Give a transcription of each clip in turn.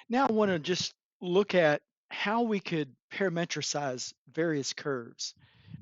Now I want to just look at how we could parametricize various curves.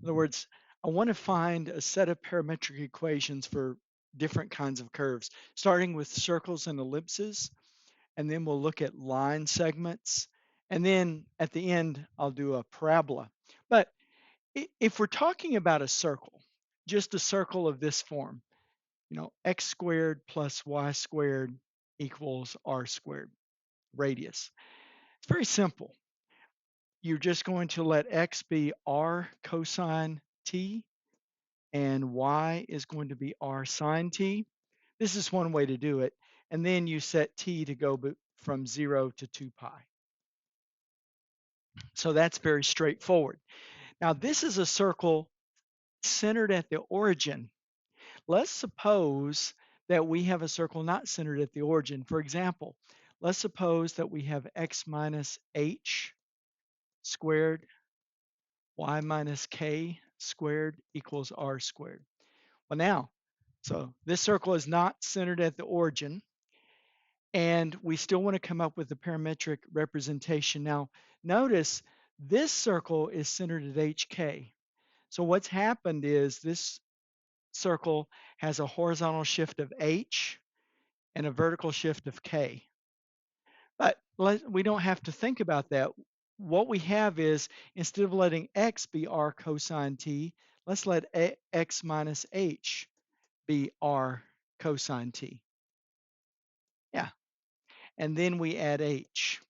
In other words, I want to find a set of parametric equations for different kinds of curves, starting with circles and ellipses, and then we'll look at line segments, and then at the end, I'll do a parabola. But if we're talking about a circle, just a circle of this form, x squared plus y squared equals r squared, radius. It's very simple. You're just going to let x be r cosine t and y is going to be r sine t. This is one way to do it. And then you set t to go from 0 to 2 pi. So that's very straightforward. Now, this is a circle centered at the origin. Let's suppose that we have a circle not centered at the origin. For example, let's suppose that we have x minus h squared, y minus k squared equals r squared. Well, now, so this circle is not centered at the origin, and we still want to come up with a parametric representation. Now, notice this circle is centered at hk. So what's happened is this circle has a horizontal shift of h and a vertical shift of k. But we don't have to think about that. What we have is, instead of letting x be r cosine t, let's let x minus h be r cosine t. Yeah, and then we add h.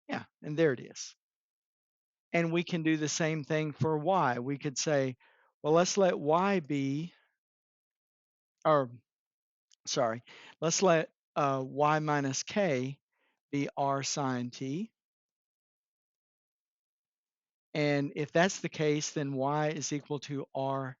Yeah, and there it is. And we can do the same thing for y. We could say, well, let's let y be, or sorry, let's let y minus k be r sine t. And if that's the case, then y is equal to r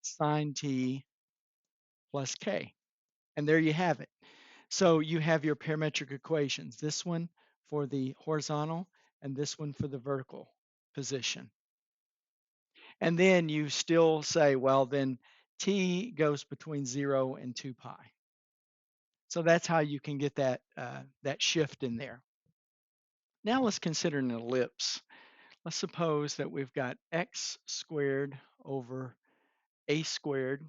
sine t plus k. And there you have it. So you have your parametric equations, this one for the horizontal and this one for the vertical position. And then you still say, well, then t goes between 0 and 2 pi. So that's how you can get that shift in there. Now let's consider an ellipse. Let's suppose that we've got x squared over a squared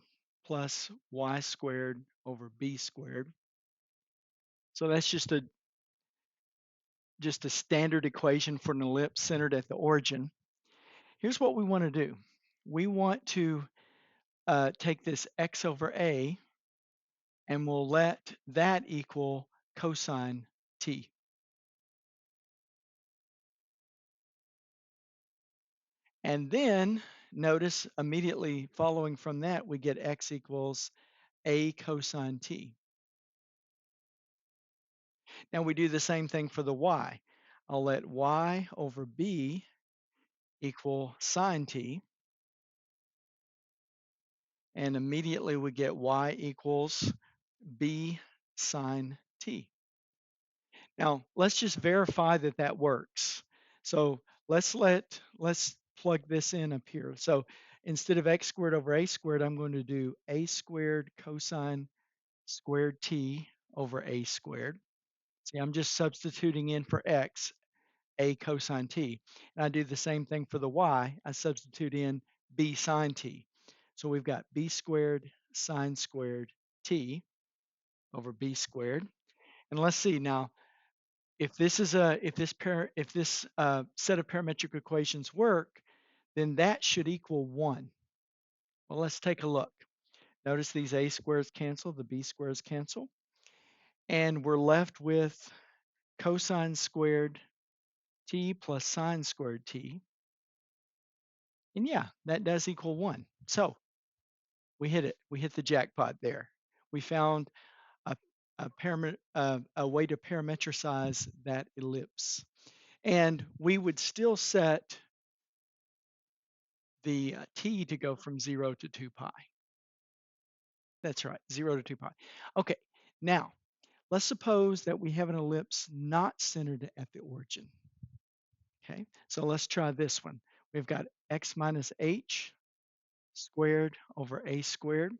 plus y squared over b squared. So that's just a standard equation for an ellipse centered at the origin. Here's what we want to do. We want to take this x over a, and we'll let that equal cosine t. And then notice immediately following from that, we get x equals a cosine t. Now we do the same thing for the y. I'll let y over b equal sine t. And immediately we get y equals b sine t. Now let's just verify that that works. So let's plug this in up here. So instead of x squared over a squared, I'm going to do a squared cosine squared t over a squared. See, I'm just substituting in for x, a cosine t. And I do the same thing for the y. I substitute in b sine t. So we've got b squared sine squared t over b squared. And let's see now, if this set of parametric equations work, then that should equal 1. Well, let's take a look. Notice these a squares cancel, the b squares cancel, and we're left with cosine squared t plus sine squared t. And yeah, that does equal 1. So we hit it. We hit the jackpot there. We found a way to parametricize that ellipse. And we would still set the t to go from 0 to 2 pi. That's right, 0 to 2 pi. Okay, now let's suppose that we have an ellipse not centered at the origin. Okay, so let's try this one. We've got x minus h squared over a squared.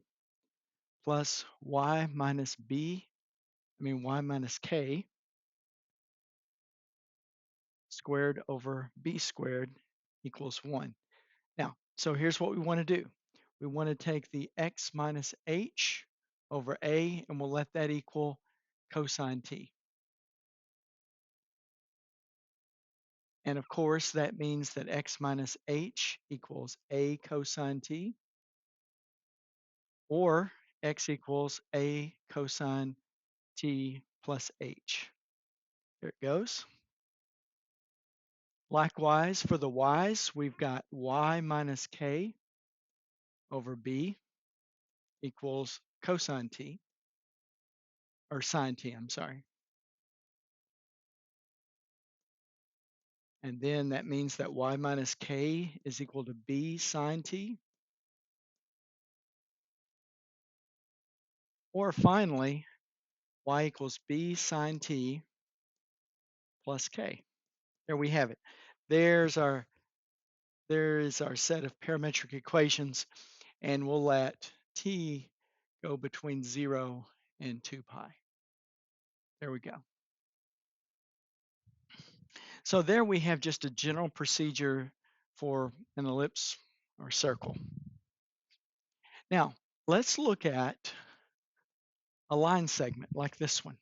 plus y minus y minus k squared over b squared equals 1. Now, so here's what we want to do. We want to take the x minus h over a, and we'll let that equal cosine t. And of course, that means that x minus h equals a cosine t, or x equals a cosine t plus h. There it goes. Likewise, for the y's, we've got y minus k over b equals cosine t, or sine t, I'm sorry. And then that means that y minus k is equal to b sine t. Or finally, y equals b sine t plus k. There we have it. There's our there is our set of parametric equations, and we'll let t go between 0 and 2 pi. There we go. So there we have just a general procedure for an ellipse or circle. Now, let's look at a line segment like this one.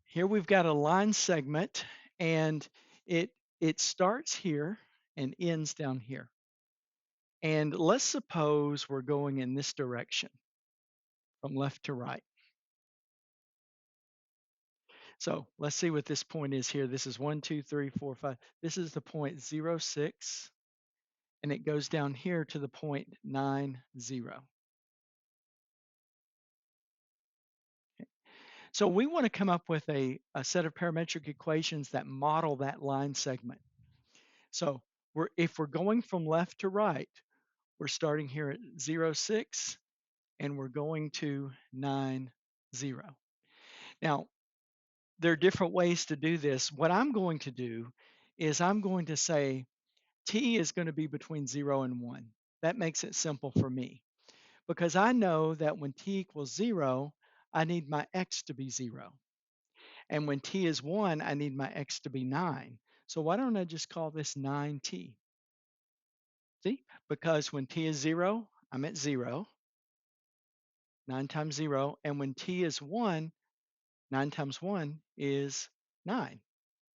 Here we've got a line segment, and it starts here and ends down here. And let's suppose we're going in this direction from left to right. So let's see what this point is here. This is 1, 2, 3, 4, 5. This is the point 0, 6, and it goes down here to the point 9, 0. Okay. So we want to come up with a set of parametric equations that model that line segment. So if we're going from left to right, we're starting here at 0, 6, and we're going to 9, 0. Now, there are different ways to do this. What I'm going to do is I'm going to say t is going to be between 0 and 1. That makes it simple for me because I know that when t equals 0, I need my x to be 0. And when t is 1, I need my x to be 9. So why don't I just call this 9t? See? Because when t is 0, I'm at 0. 9 times 0. And when t is 1, 9 times 1 is 9.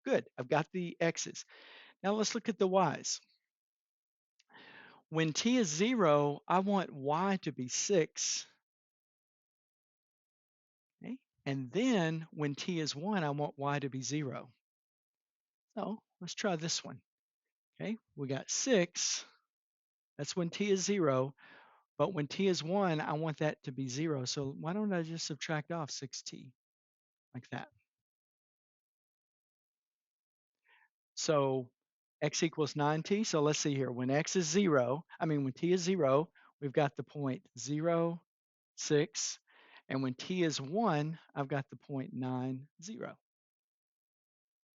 Good. I've got the x's. Now let's look at the y's. When t is 0, I want y to be 6. Okay? And then when t is 1, I want y to be 0. So let's try this one. Okay, we got 6. That's when t is 0. But when t is 1, I want that to be 0. So why don't I just subtract off 6t like that? So x equals 9t. So let's see here. When x is 0, when t is 0, we've got the point 0, 6. And when t is 1, I've got the point 9, 0.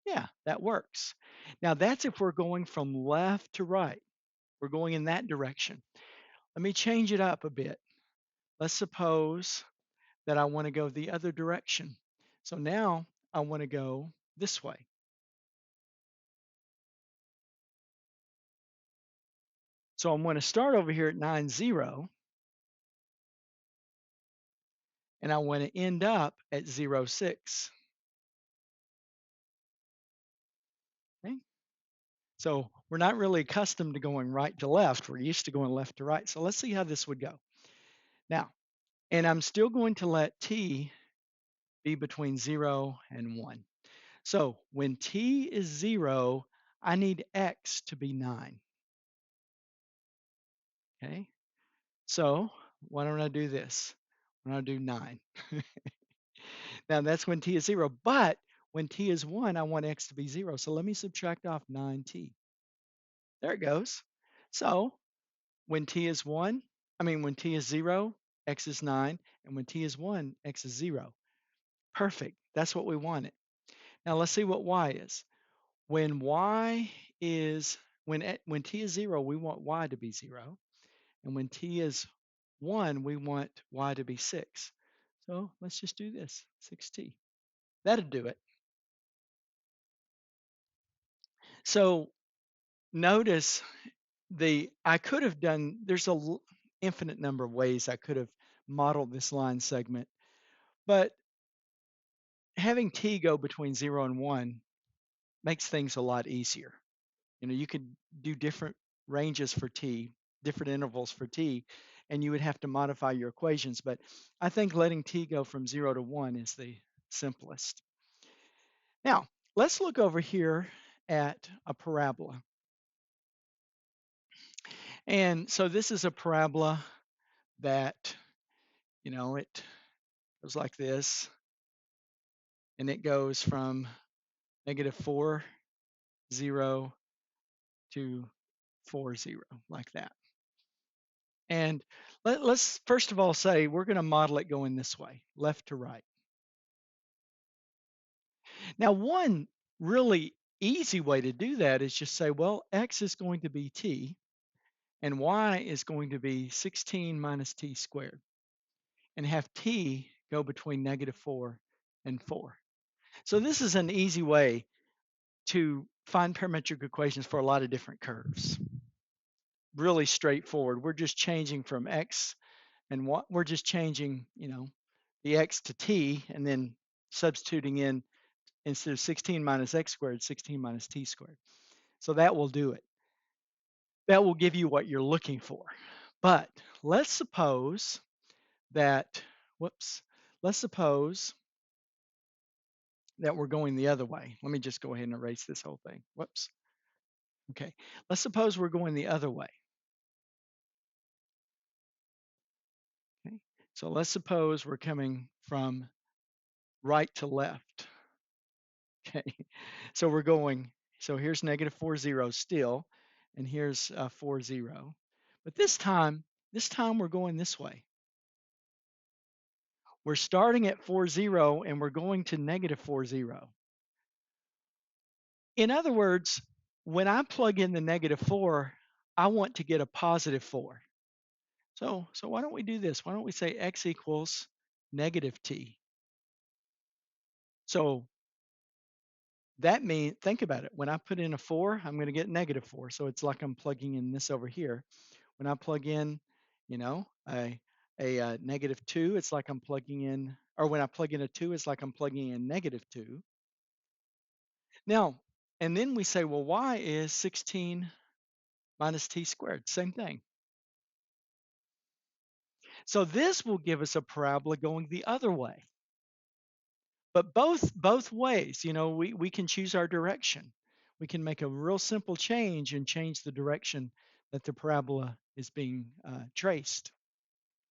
Yeah, that works. Now that's if we're going from left to right. We're going in that direction. Let me change it up a bit. Let's suppose that I want to go the other direction. So now I want to go this way. So I'm going to start over here at 9, 0, and I want to end up at 0, 6. Okay? So we're not really accustomed to going right to left. We're used to going left to right. So let's see how this would go. Now, and I'm still going to let t be between 0 and 1. So when t is 0, I need x to be 9. Okay? So why don't I do this? Why don't I do 9? Now that's when t is 0, but when t is 1, I want x to be 0. So let me subtract off 9t. There it goes. So when t is 1, when t is 0, x is 9, and when t is 1, x is 0. Perfect. That's what we wanted. Now let's see what y is. When when t is 0, we want y to be 0. And when t is 1, we want y to be 6. So let's just do this, 6t. That'll do it. So notice I could have done, there's infinite number of ways I could have modeled this line segment, but having t go between 0 and 1 makes things a lot easier. You could do different ranges for t, different intervals for t, and you would have to modify your equations. But I think letting t go from 0 to 1 is the simplest. Now, let's look over here at a parabola. And so this is a parabola that, it goes like this, and it goes from -4, 0 to 4, 0, like that. And let's first of all say we're going to model it going this way, left to right. Now, one really easy way to do that is just say, well, x is going to be t, and y is going to be 16 minus t squared, and have t go between -4 and 4. So this is an easy way to find parametric equations for a lot of different curves. Really straightforward. We're just changing from x and what we're just changing, the x to t, and then substituting in, instead of 16 minus x squared, 16 minus t squared. So that will do it. That will give you what you're looking for. But let's suppose that, whoops, let's suppose that we're going the other way. Let me just go ahead and erase this whole thing. Whoops. Okay. Let's suppose we're going the other way. Okay. So let's suppose we're coming from right to left. Okay. So we're going, so here's -4, 0 still, and here's 4, 0. But this time we're going this way. We're starting at 4, 0, and we're going to -4, 0. In other words, when I plug in the -4, I want to get a +4. So why don't we do this? Why don't we say x equals -t? So that means, think about it. When I put in a 4, I'm going to get -4. So it's like I'm plugging in this over here. When I plug in, a -2, it's like I'm plugging in, or when I plug in a 2, it's like I'm plugging in -2. Now, and then we say, well, y is 16 minus t squared, same thing. So this will give us a parabola going the other way. But both ways, we can choose our direction. We can make a real simple change and change the direction that the parabola is being traced.